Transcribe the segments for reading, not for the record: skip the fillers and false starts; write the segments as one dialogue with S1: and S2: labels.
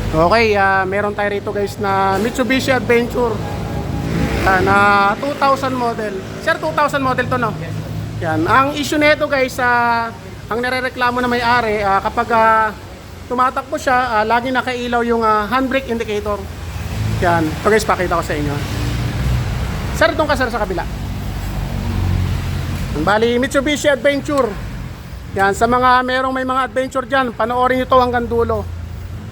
S1: Okay, meron tayo rito guys na Mitsubishi Adventure na 2000 model. Sir, 2000 model to, no? Yan. Ang issue nito guys, ang nirereklamo na may-ari, kapag tumatakbo siya, lagi nakailaw yung handbrake indicator. Yan. Ito guys, pakita ko sa inyo. Sir, itong ka sir sa kabila. Bali, Mitsubishi Adventure. Yan, sa mga may mga adventure dyan, panoorin nyo to hanggang dulo.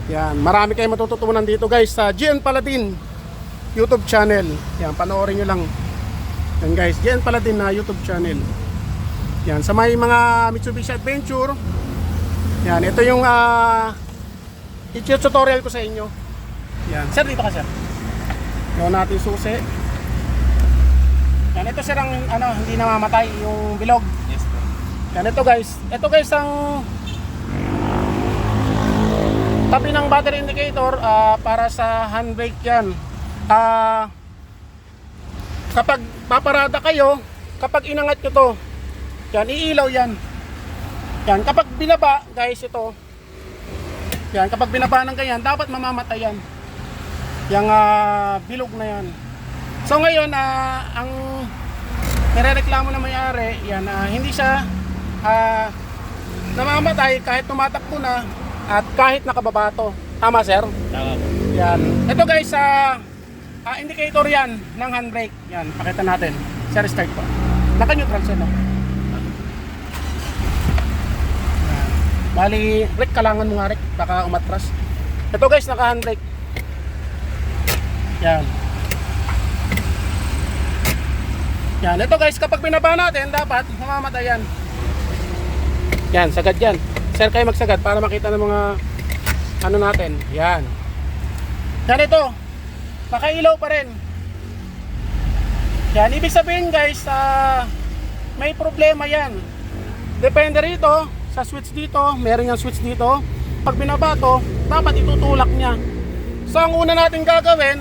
S1: Yan, marami kayong matututunan dito guys sa GN Paladin YouTube channel. Yan, panoorin nyo lang. Yan guys, GN Paladin na YouTube channel. Yan, sa may mga Mitsubishi Adventure. Yan, ito yung i-tutorial ko sa inyo. Yan, sir, dito ka sir. Gawin natin susi. Yan, ito sir ang hindi namamatay yung bilog.
S2: Yes po.
S1: Yan, ito guys ang tabi ng battery indicator para sa handbrake yan. Kapag paparada kayo, kapag inangat nyo to, yan, iilaw yan. Yan, kapag binaba guys ito, yan, kapag binaba ng ganyan, dapat mamamatay yan. Yung bilog na yan. So ngayon, ang nirereklamo na may-ari, yan, hindi siya namamatay kahit tumatakbo na at kahit nakababa to. Tama sir?
S2: Tama po.
S1: Yan. Ito guys, indicator yan ng handbrake. Yan, pakita natin. Sir, start po. Naka-neutral siya, no? Yan. Bali, Rick, kalangan mo nga Rick, baka umatras. Ito guys, naka-handbrake. Yan. Yan, ito guys, kapag binaba natin, dapat mamamatay yan. Yan, sagad yan. Sir, kayo magsagad para makita ng mga ano natin. Yan. Yan ito. Nakailaw pa rin. Yan, ibig sabihin guys, may problema yan. Depende rito sa switch dito. Meron yung switch dito. Pag binaba to, dapat itutulak niya. So, ang una natin gagawin,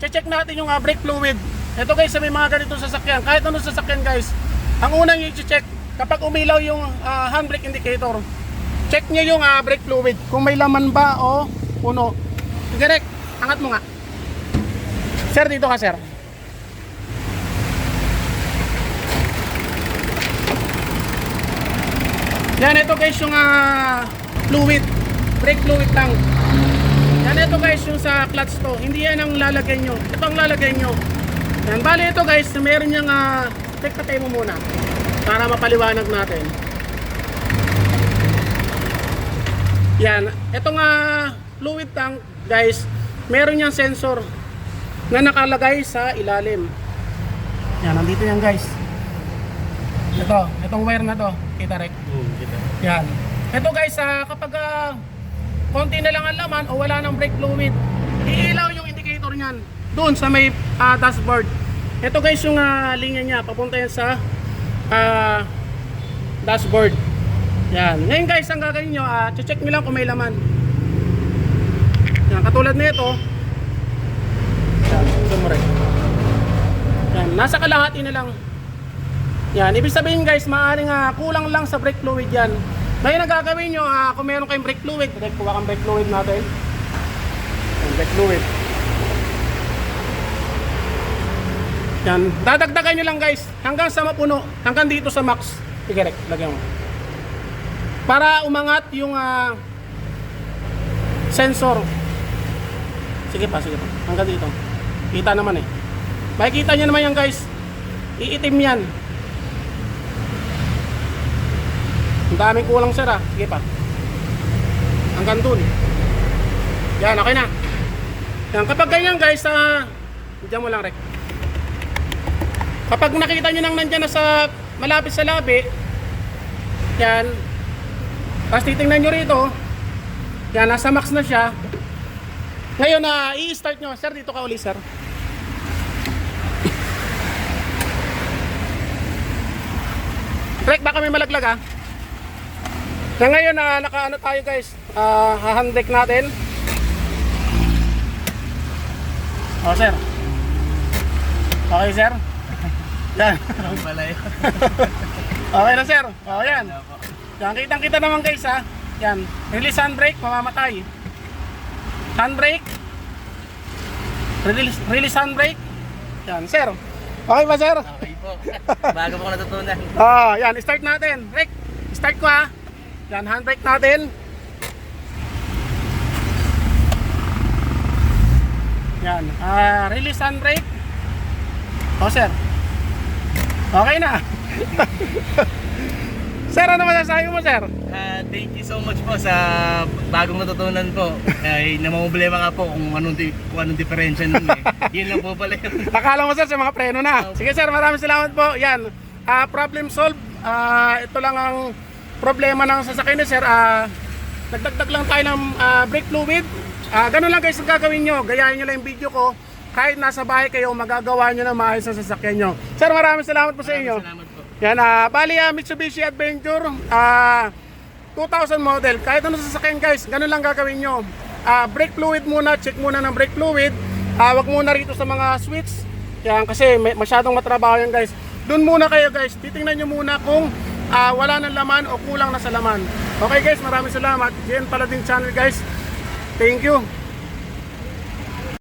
S1: check natin yung brake fluid. Ito guys, sa may mga ganito sasakyan. Kahit ano sasakyan guys, ang unang i-check, kapag umilaw yung handbrake indicator, check nyo yung brake fluid kung may laman ba o puno. Direct, angat mo nga. Sir, dito ka sir. Yan, ito guys yung fluid, brake fluid tank. Yan, ito guys yung sa clutch to. Hindi yan ang lalagay nyo. Ito ang lalagay nyo. Yan, bali ito guys, meron yung check patay mo muna para mapaliwanag natin. Yan, itong fluid tank guys, meron yung sensor na nakalagay sa ilalim. Yan, nandito yan guys. Itong wire na to, kita Rek?
S2: Kita.
S1: Yan. Ito guys, kapag konti na lang ang laman o wala ng brake fluid, iilaw yung indicator niyan doon sa may dashboard. Ito guys yung linya niya, papunta yan sa dashboard. Yan. Ngayon guys, ang gagawin nyo, check nyo lang kung may laman. Yan, katulad na ito. Yan, sumure. Yan, nasa kalahati na lang. Yan, ibig sabihin guys, maaaring kulang lang sa brake fluid yan. Ngayon ang gagawin nyo, kung meron kayong brake fluid, direct kuha kang brake fluid natin. Yan, brake fluid. Yan, dadagdagan nyo lang guys hanggang sa mapuno, hanggang dito sa max. Sige Rek, lagyan mo. Para umangat yung sensor. Sige pa. Hanggang dito. Kita naman eh. Makikita nyo naman yan guys. Iitim yan. Ang daming kulang sir ah. Sige pa. Hanggang dun. Yan, okay na. Yan, kapag ganyan guys, diyan mo lang Rek. Kapag nakita nyo nang nandyan na sa malapit sa labi, yan, tapos titingnan nyo rito, yan, nasa max na siya. Ngayon, i-start nyo. Sir, dito ka uli, sir. Brake, baka may malaglag, ha? Na ngayon, naka-ano tayo, guys. Handbrake natin. O, sir. Okay, sir. Yan.
S2: Pala yun.
S1: Okay na, sir. O, yan. Yan, kitang-kita naman, guys, ha? Yan. Release handbrake, mamamatay. Handbrake. Release handbrake. Yan, sir. Okay ba, sir?
S2: Okay po. Bago po ko natutunan.
S1: Yan, start natin. Rick, start ko ha. Yan, handbrake natin. Yan, release handbrake. Sir. Okay na. Sir, ano masasabi mo, sir?
S2: Thank you so much po sa bagong natutunan po. Namamblema nga po kung anong diferensya nun eh. Yun lang po pala yun.
S1: Akala mo, sir, sa mga preno na. Sige, sir, maraming salamat po. Yan, problem solved. Ito lang ang problema ng sasakyan ni sir. Nagdagdag lang tayo ng brake fluid. Ganun lang guys ang gagawin nyo. Gayahin nyo lang yung video ko. Kahit nasa bahay kayo, magagawa nyo na maayos sa sasakyan nyo. Sir, maraming salamat po sa inyo.
S2: Salamat po.
S1: Yan, bali Mitsubishi Adventure 2000 model. Kahit ano sasakyan guys, ganun lang gagawin nyo. Brake fluid muna, check muna ng brake fluid. Wag muna rito sa mga switch. Yan, kasi masyadong matrabaho yan guys. Doon muna kayo guys, titingnan nyo muna kung wala ng laman o kulang na sa laman. Okay guys, maraming salamat. Yan pala din channel guys. Thank you.